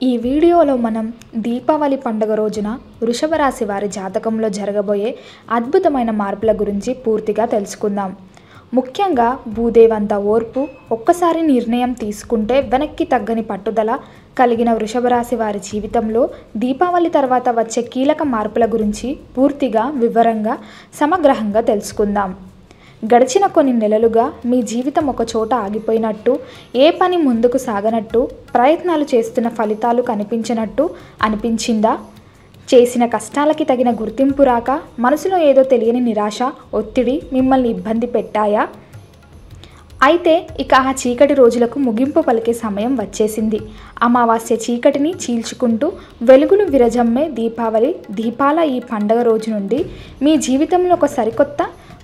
ఈ వీడియోలో మనం దీపావళి పండుగ రోజున వృషభ రాశి వారి జాతకంలో జరగబోయే అద్భుతమైన మార్పుల గురించి పూర్తిగా తెలుసుకుందాం. ముఖ్యంగా భూదేవంత ఓర్పు, ఒక్కసారి నిర్ణయం తీసుకుంటే వెనక్కి తగ్గని పట్టుదల కలిగిన వృషభ రాశి వారి జీవితంలో దీపావళి తర్వాత వచ్చే కీలక మార్పుల గురించి పూర్తిగా వివరంగా సమగ్రంగా తెలుసుకుందాం. గడిచిన కొన్ని నెలలుగా మీ జీవితం ఒక చోట ఆగిపోయినట్టు, ఏ పని ముందుకు సాగనట్టు, ప్రయత్నాలు చేస్తున్న ఫలితాలు కనిపించినట్టు అనిపించిందా? చేసిన కష్టాలకి తగిన గుర్తింపు రాక మనసులో ఏదో తెలియని నిరాశ, ఒత్తిడి మిమ్మల్ని ఇబ్బంది పెట్టాయా? అయితే ఇక ఆ చీకటి రోజులకు ముగింపు పలికే సమయం వచ్చేసింది. అమావాస్య చీకటిని చీల్చుకుంటూ వెలుగులు విరజమ్మే దీపావళి దీపాల ఈ పండగ రోజు నుండి మీ జీవితంలో ఒక సరికొత్త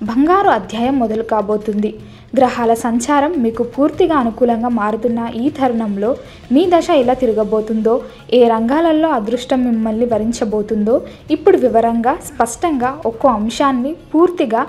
బంగారు అధ్యాయం మొదలు కాబోతుంది. గ్రహాల సంచారం మీకు పూర్తిగా అనుకూలంగా మారుతున్న ఈ తరుణంలో మీ దశ ఎలా తిరగబోతుందో, ఏ రంగాలలో అదృష్టం మిమ్మల్ని వరించబోతుందో ఇప్పుడు వివరంగా స్పష్టంగా ఒక్కో అంశాన్ని పూర్తిగా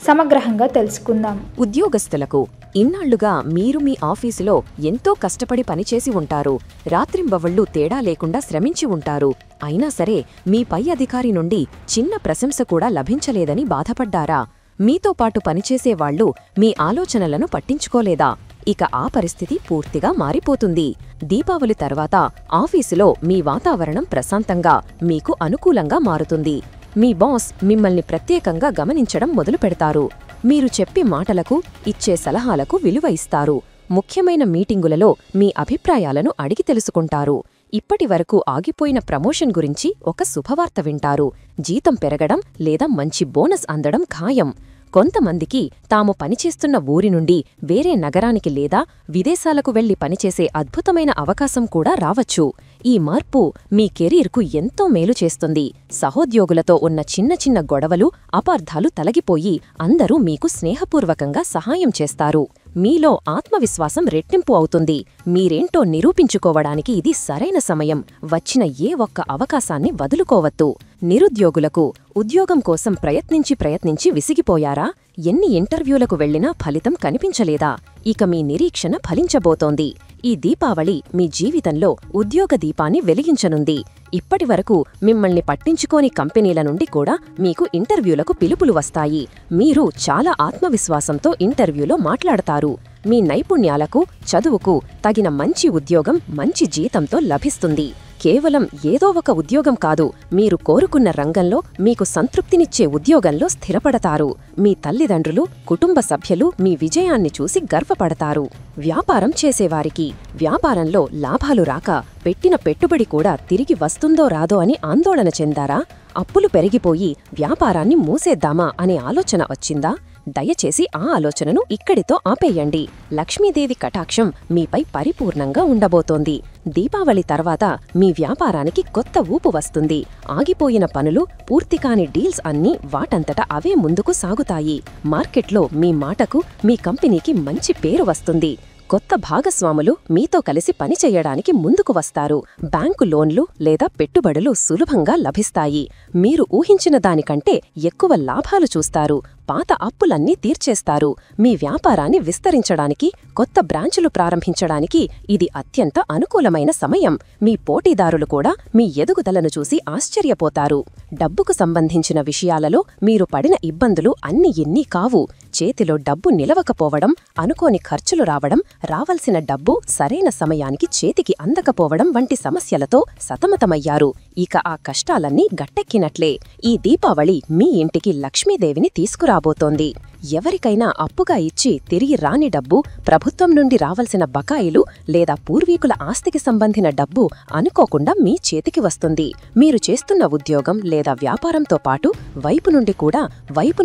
సమగ్రంగా తెలుసుకుందాం. ఉద్యోగస్తులకు ఇన్నాళ్లుగా మీరు మీ ఆఫీసులో ఎంతో కష్టపడి పనిచేసి ఉంటారు. రాత్రింబవళ్లు తేడా లేకుండా శ్రమించి ఉంటారు. అయినా సరే మీ పై అధికారి నుండి చిన్న ప్రశంస కూడా లభించలేదని బాధపడ్డారా? మీతో పాటు పనిచేసేవాళ్లు మీ ఆలోచనలను పట్టించుకోలేదా? ఇక ఆ పరిస్థితి పూర్తిగా మారిపోతుంది. దీపావళి తర్వాత ఆఫీసులో మీ వాతావరణం ప్రశాంతంగా, మీకు అనుకూలంగా మారుతుంది. మీ బాస్ మిమ్మల్ని ప్రత్యేకంగా గమనించడం మొదలుపెడతారు. మీరు చెప్పే మాటలకు, ఇచ్చే సలహాలకు విలువ ఇస్తారు. ముఖ్యమైన మీటింగులలో మీ అభిప్రాయాలను అడిగి తెలుసుకుంటారు. ఇప్పటివరకు ఆగిపోయిన ప్రమోషన్ గురించి ఒక శుభవార్త వింటారు. జీతం పెరగడం లేదా మంచి బోనస్ అందడం ఖాయం. కొంతమందికి తాము పనిచేస్తున్న ఊరి నుండి వేరే నగరానికి లేదా విదేశాలకు వెళ్లి పనిచేసే అద్భుతమైన అవకాశం కూడా రావచ్చు. ఈ మార్పు మీ కెరీర్కు ఎంతో మేలు చేస్తుంది. సహోద్యోగులతో ఉన్న చిన్న చిన్న గొడవలు, అపార్థాలు తొలగిపోయి అందరూ మీకు స్నేహపూర్వకంగా సహాయం చేస్తారు. మీలో ఆత్మవిశ్వాసం రెట్టింపు అవుతుంది. మీరేంటో నిరూపించుకోవడానికి ఇది సరైన సమయం. వచ్చిన ఏ ఒక్క అవకాశాన్ని వదులుకోవద్దు. నిరుద్యోగులకు ఉద్యోగం కోసం ప్రయత్నించి విసిగిపోయారా? ఎన్ని ఇంటర్వ్యూలకు వెళ్లినా ఫలితం కనిపించలేదా? ఇక మీ నిరీక్షణ ఫలించబోతోంది. ఈ దీపావళి మీ జీవితంలో ఉద్యోగ దీపాన్ని వెలిగించనుంది. ఇప్పటివరకు మిమ్మల్ని పట్టించుకోని కంపెనీల నుండి కూడా మీకు ఇంటర్వ్యూలకు పిలుపులు వస్తాయి. మీరు చాలా ఆత్మవిశ్వాసంతో ఇంటర్వ్యూలో మాట్లాడతారు. మీ నైపుణ్యాలకు, చదువుకు తగిన మంచి ఉద్యోగం మంచి జీతంతో లభిస్తుంది. కేవలం ఏదో ఒక ఉద్యోగం కాదు, మీరు కోరుకున్న రంగంలో మీకు సంతృప్తినిచ్చే ఉద్యోగంలో స్థిరపడతారు. మీ తల్లిదండ్రులు, కుటుంబ సభ్యులు మీ విజయాన్ని చూసి గర్వపడతారు. వ్యాపారం చేసేవారికి వ్యాపారంలో లాభాలు రాక పెట్టిన పెట్టుబడి కూడా తిరిగి వస్తుందో రాదో అని ఆందోళన చెందారా? అప్పులు పెరిగిపోయి వ్యాపారాన్ని మూసేద్దామా అనే ఆలోచన వచ్చిందా? దయచేసి ఆ ఆలోచనను ఇక్కడితో ఆపేయండి. లక్ష్మీదేవి కటాక్షం మీపై పరిపూర్ణంగా ఉండబోతోంది. దీపావళి తర్వాత మీ వ్యాపారానికి కొత్త ఊపు వస్తుంది. ఆగిపోయిన పనులు, పూర్తికాని డీల్స్ అన్నీ వాటంతట అవే ముందుకు సాగుతాయి. మార్కెట్లో మీ మాటకు, మీ కంపెనీకి మంచి పేరు వస్తుంది. కొత్త భాగస్వాములు మీతో కలిసి పనిచేయడానికి ముందుకు వస్తారు. బ్యాంకు లోన్లు లేదా పెట్టుబడులు సులభంగా లభిస్తాయి. మీరు ఊహించిన దానికంటే ఎక్కువ లాభాలు చూస్తారు. పాత అప్పులన్నీ తీర్చేస్తారు. మీ వ్యాపారాన్ని విస్తరించడానికి, కొత్త బ్రాంచులు ప్రారంభించడానికి ఇది అత్యంత అనుకూలమైన సమయం. మీ పోటీదారులు కూడా మీ ఎదుగుదలను చూసి ఆశ్చర్యపోతారు. డబ్బుకు సంబంధించిన విషయాలలో మీరు పడిన ఇబ్బందులు అన్ని ఎన్నీ కావు. చేతిలో డబ్బు నిలవకపోవడం, అనుకోని ఖర్చులు రావడం, రావలసిన డబ్బు సరైన సమయానికి చేతికి అందకపోవడం వంటి సమస్యలతో సతమతమయ్యారు. ఇక ఆ కష్టాలన్నీ గట్టెక్కినట్లే. ఈ దీపావళి మీ ఇంటికి లక్ష్మీదేవిని తీసుకురాబోతోంది. ఎవరికైనా అప్పుగా ఇచ్చి తిరిగి రాని డబ్బు, ప్రభుత్వం నుండి రావలసిన బకాయిలు లేదా పూర్వీకుల ఆస్తికి సంబంధించిన డబ్బు అనుకోకుండా మీ చేతికి వస్తుంది. మీరు చేస్తున్న ఉద్యోగం లేదా వ్యాపారంతో పాటు వైపు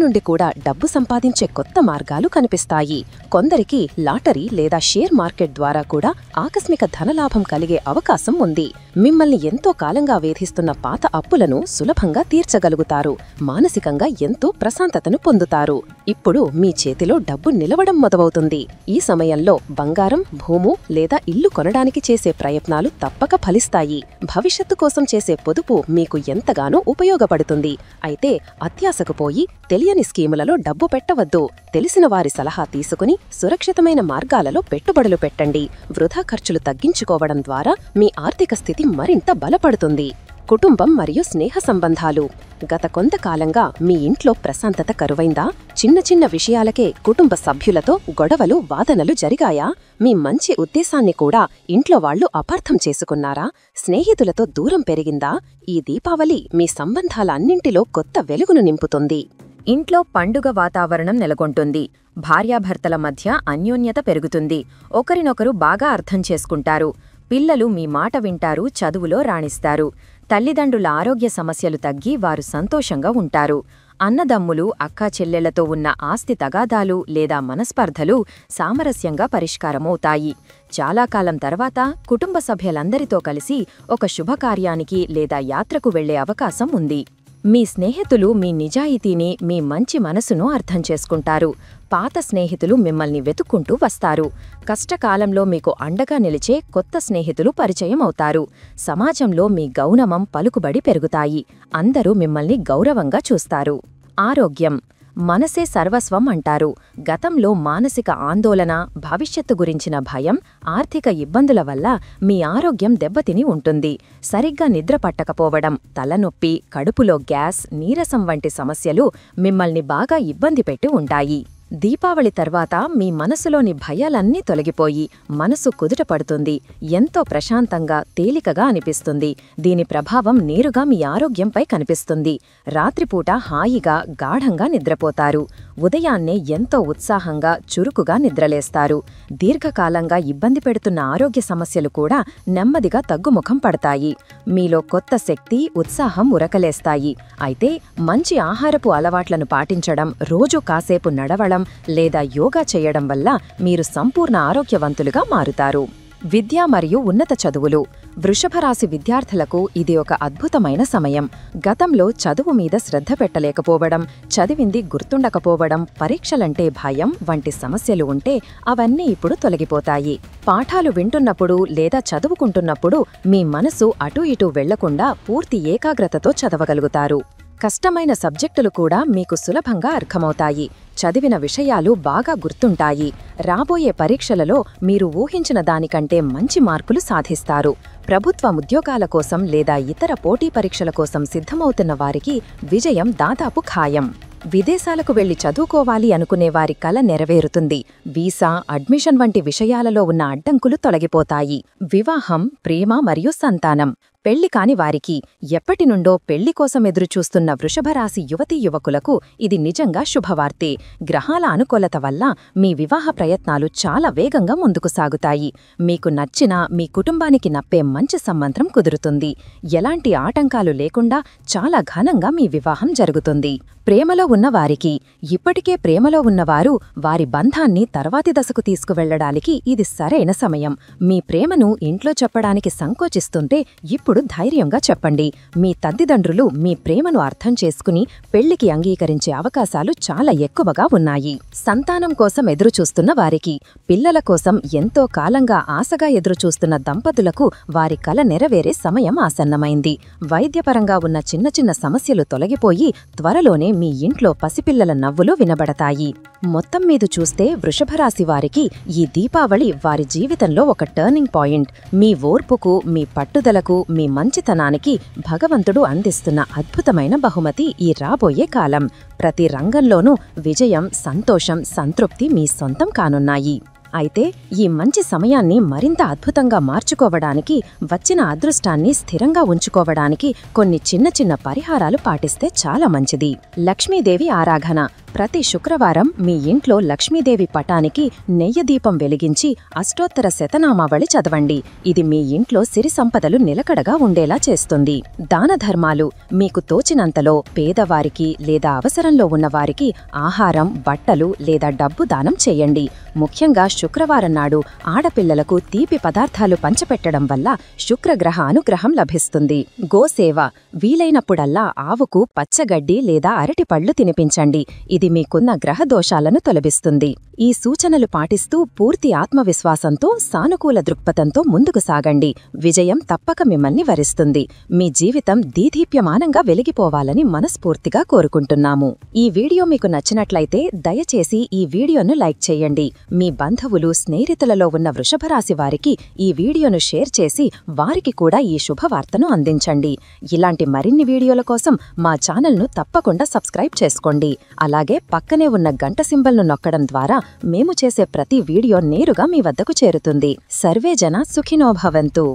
నుండి కూడా డబ్బు సంపాదించే కొత్త మార్గాలు కనిపిస్తాయి. కొందరికి లాటరీ లేదా షేర్ మార్కెట్ ద్వారా కూడా ఆకస్మిక ధనలాభం కలిగే అవకాశం ఉంది. మిమ్మల్ని ఎంతో కాలంగా వేధిస్తున్న పాత అప్పులను సులభంగా తీర్చగలుగుతారు. మానసికంగా ఎంతో ప్రశాంతతను పొందుతారు. అప్పుడు మీ చేతిలో డబ్బు నిలవడం మొదలవుతుంది. ఈ సమయంలో బంగారం, భూము లేదా ఇల్లు కొనడానికి చేసే ప్రయత్నాలు తప్పక ఫలిస్తాయి. భవిష్యత్తు కోసం చేసే పొదుపు మీకు ఎంతగానో ఉపయోగపడుతుంది. అయితే అత్యాశకు పోయి తెలియని స్కీములలో డబ్బు పెట్టవద్దు. తెలిసిన వారి సలహా తీసుకుని సురక్షితమైన మార్గాలలో పెట్టుబడులు పెట్టండి. వృధా ఖర్చులు తగ్గించుకోవడం ద్వారా మీ ఆర్థిక స్థితి మరింత బలపడుతుంది. కుటుంబం మరియు స్నేహ సంబంధాలు. గత కొంతకాలంగా మీ ఇంట్లో ప్రశాంతత కరువైందా? చిన్న చిన్న విషయాలకే కుటుంబ సభ్యులతో గొడవలు, వాదనలు జరిగాయా? మీ మంచి ఉద్దేశాన్ని కూడా ఇంట్లో వాళ్లు అపార్థం చేసుకున్నారా? స్నేహితులతో దూరం పెరిగిందా? ఈ దీపావళి మీ సంబంధాలన్నింటిలో కొత్త వెలుగును నింపుతుంది. ఇంట్లో పండుగ వాతావరణం నెలకొంటుంది. భార్యాభర్తల మధ్య అన్యోన్యత పెరుగుతుంది. ఒకరినొకరు బాగా అర్థం చేసుకుంటారు. పిల్లలు మీ మాట వింటారు, చదువులో రాణిస్తారు. తల్లిదండ్రుల ఆరోగ్య సమస్యలు తగ్గి వారు సంతోషంగా ఉంటారు. అన్నదమ్ములు, అక్కా చెల్లెళ్లతో ఉన్న ఆస్తి తగాదాలు లేదా మనస్పర్ధలు సామరస్యంగా పరిష్కారమవుతాయి. చాలా కాలం తర్వాత కుటుంబ సభ్యులందరితో కలిసి ఒక శుభకార్యానికి లేదా యాత్రకు వెళ్లే అవకాశం ఉంది. మీ స్నేహితులు మీ నిజాయితీని, మీ మంచి మనసును అర్థం చేసుకుంటారు. పాత స్నేహితులు మిమ్మల్ని వెతుక్కుంటూ వస్తారు. కష్టకాలంలో మీకు అండగా నిలిచే కొత్త స్నేహితులు పరిచయం అవుతారు. సమాజంలో మీ గౌరవం, పలుకుబడి పెరుగుతాయి. అందరూ మిమ్మల్ని గౌరవంగా చూస్తారు. ఆరోగ్యం. మనసే సర్వస్వం అంటారు. గతంలో మానసిక ఆందోళన, భవిష్యత్తు గురించిన భయం, ఆర్థిక ఇబ్బందుల వల్ల మీ ఆరోగ్యం దెబ్బతిని ఉంటుంది. సరిగ్గా నిద్ర పట్టకపోవడం, తలనొప్పి, కడుపులో గ్యాస్, నీరసం వంటి సమస్యలు మిమ్మల్ని బాగా ఇబ్బంది పెట్టి ఉంటాయి. దీపావళి తర్వాత మీ మనసులోని భయాలన్నీ తొలగిపోయి మనసు కుదుటపడుతుంది. ఎంతో ప్రశాంతంగా, తేలికగా అనిపిస్తుంది. దీని ప్రభావం నేరుగా మీ ఆరోగ్యంపై కనిపిస్తుంది. రాత్రిపూట హాయిగా, గాఢంగా నిద్రపోతారు. ఉదయాన్నే ఎంతో ఉత్సాహంగా, చురుకుగా నిద్రలేస్తారు. దీర్ఘకాలంగా ఇబ్బంది పెడుతున్న ఆరోగ్య సమస్యలు కూడా నెమ్మదిగా తగ్గుముఖం పడతాయి. మీలో కొత్త శక్తి, ఉత్సాహం ఉరకలేస్తాయి. అయితే మంచి ఆహారపు అలవాట్లను పాటించడం, రోజూ కాసేపు నడవడం లేదా యోగా చేయడం వల్ల మీరు సంపూర్ణ ఆరోగ్యవంతులుగా మారుతారు. విద్య మరియు ఉన్నత చదువులు. వృషభరాశి విద్యార్థులకు ఇది ఒక అద్భుతమైన సమయం. గతంలో చదువు మీద శ్రద్ధ పెట్టలేకపోవడం, చదివింది గుర్తుండకపోవడం, పరీక్షలంటే భయం వంటి సమస్యలు ఉంటే అవన్నీ ఇప్పుడు తొలగిపోతాయి. పాఠాలు వింటున్నప్పుడు లేదా చదువుకుంటున్నప్పుడు మీ మనసు అటూ ఇటూ వెళ్లకుండా పూర్తి ఏకాగ్రతతో చదవగలుగుతారు. కష్టమైన సబ్జెక్టులు కూడా మీకు సులభంగా అర్థమవుతాయి. చదివిన విషయాలు బాగా గుర్తుంటాయి. రాబోయే పరీక్షలలో మీరు ఊహించిన దానికంటే మంచి మార్కులు సాధిస్తారు. ప్రభుత్వ ఉద్యోగాల కోసం లేదా ఇతర పోటీ పరీక్షల కోసం సిద్ధమవుతున్న వారికి విజయం దాదాపు ఖాయం. విదేశాలకు వెళ్లి చదువుకోవాలి అనుకునే వారి కల నెరవేరుతుంది. వీసా, అడ్మిషన్ వంటి విషయాలలో ఉన్న అడ్డంకులు తొలగిపోతాయి. వివాహం, ప్రేమ మరియు సంతానం. పెళ్లి కాని వారికి, ఎప్పటినుండో పెళ్లి కోసం ఎదురుచూస్తున్న వృషభరాశి యువతీ యువకులకు ఇది నిజంగా శుభవార్తే. గ్రహాల అనుకూలత వల్ల మీ వివాహ ప్రయత్నాలు చాలా వేగంగా ముందుకు సాగుతాయి. మీకు నచ్చిన, మీ కుటుంబానికి నప్పే మంచి సంబంధం కుదురుతుంది. ఎలాంటి ఆటంకాలు లేకుండా చాలా ఘనంగా మీ వివాహం జరుగుతుంది. ప్రేమలో ఉన్నవారికి, ఇప్పటికే ప్రేమలో ఉన్నవారు వారి బంధాన్ని తర్వాతి దశకు తీసుకువెళ్లడానికి ఇది సరైన సమయం. మీ ప్రేమను ఇంట్లో చెప్పడానికి సంకోచిస్తుంటే ఇప్పుడు ధైర్యంగా చెప్పండి. మీ తల్లిదండ్రులు మీ ప్రేమను అర్థం చేసుకుని పెళ్లికి అంగీకరించే అవకాశాలు చాలా ఎక్కువగా ఉన్నాయి. సంతానం కోసం ఎదురుచూస్తున్న వారికి, పిల్లల కోసం ఎంతో కాలంగా ఆశగా ఎదురుచూస్తున్న దంపతులకు వారి కల నెరవేరే సమయం ఆసన్నమైంది. వైద్యపరంగా ఉన్న చిన్న చిన్న సమస్యలు తొలగిపోయి త్వరలోనే మీ ఇంట్లో పసిపిల్లల నవ్వులు వినబడతాయి. మొత్తం మీద చూస్తే వృషభరాశి వారికి ఈ దీపావళి వారి జీవితంలో ఒక టర్నింగ్ పాయింట్. మీ ఓర్పుకు, మీ పట్టుదలకు, మీ మంచితనానికి భగవంతుడు అందిస్తున్న అద్భుతమైన బహుమతి ఈ రాబోయే కాలం. ప్రతి రంగంలోనూ విజయం, సంతోషం, సంతృప్తి మీ సొంతం కానున్నాయి. అయితే ఈ మంచి సమయాన్ని మరింత అద్భుతంగా మార్చుకోవడానికి, వచ్చిన అదృష్టాన్ని స్థిరంగా ఉంచుకోవడానికి కొన్ని చిన్న చిన్న పరిహారాలు పాటిస్తే చాలా మంచిది. లక్ష్మీదేవి ఆరాధన. ప్రతి శుక్రవారం మీ ఇంట్లో లక్ష్మీదేవి పటానికి నెయ్యి దీపం వెలిగించి అష్టోత్తర శతనామావళి చదవండి. ఇది మీ ఇంట్లో సిరి సంపదలు నిలకడగా ఉండేలా చేస్తుంది. దానధర్మాలు. మీకు తోచినంతలో పేదవారికి లేదా అవసరంలో ఉన్నవారికి ఆహారం, బట్టలు లేదా డబ్బు దానం చేయండి. ముఖ్యంగా శుక్రవారం నాడు ఆడపిల్లలకు తీపి పదార్థాలు పంచిపెట్టడం వల్ల శుక్రగ్రహ అనుగ్రహం లభిస్తుంది. గోసేవ. వీలైనప్పుడల్లా ఆవుకు పచ్చగడ్డి లేదా అరటిపళ్లు తినిపించండి. ఇది ఇది మీకున్న గ్రహ దోషాలను తొలగిస్తుంది. ఈ సూచనలు పాటిస్తూ పూర్తి ఆత్మవిశ్వాసంతో, సానుకూల దృక్పథంతో ముందుకు సాగండి. విజయం తప్పక మిమ్మల్ని వరిస్తుంది. మీ జీవితం దీదీప్యమానంగా వెలిగిపోవాలని మనస్ఫూర్తిగా కోరుకుంటున్నాము. ఈ వీడియో మీకు నచ్చినట్లయితే దయచేసి ఈ వీడియోను లైక్ చేయండి. మీ బంధువులు, స్నేహితులలో ఉన్న వృషభరాశి వారికి ఈ వీడియోను షేర్ చేసి వారికి కూడా ఈ శుభవార్తను అందించండి. ఇలాంటి మరిన్ని వీడియోల కోసం మా ఛానల్ను తప్పకుండా సబ్స్క్రైబ్ చేసుకోండి. అలాగే పక్కనే ఉన్న గంట సింబల్ను నొక్కడం ద్వారా మేము చేసే ప్రతి వీడియో నేరుగా మీ వద్దకు చేరుతుంది. సర్వే జన సుఖినో భవంతు.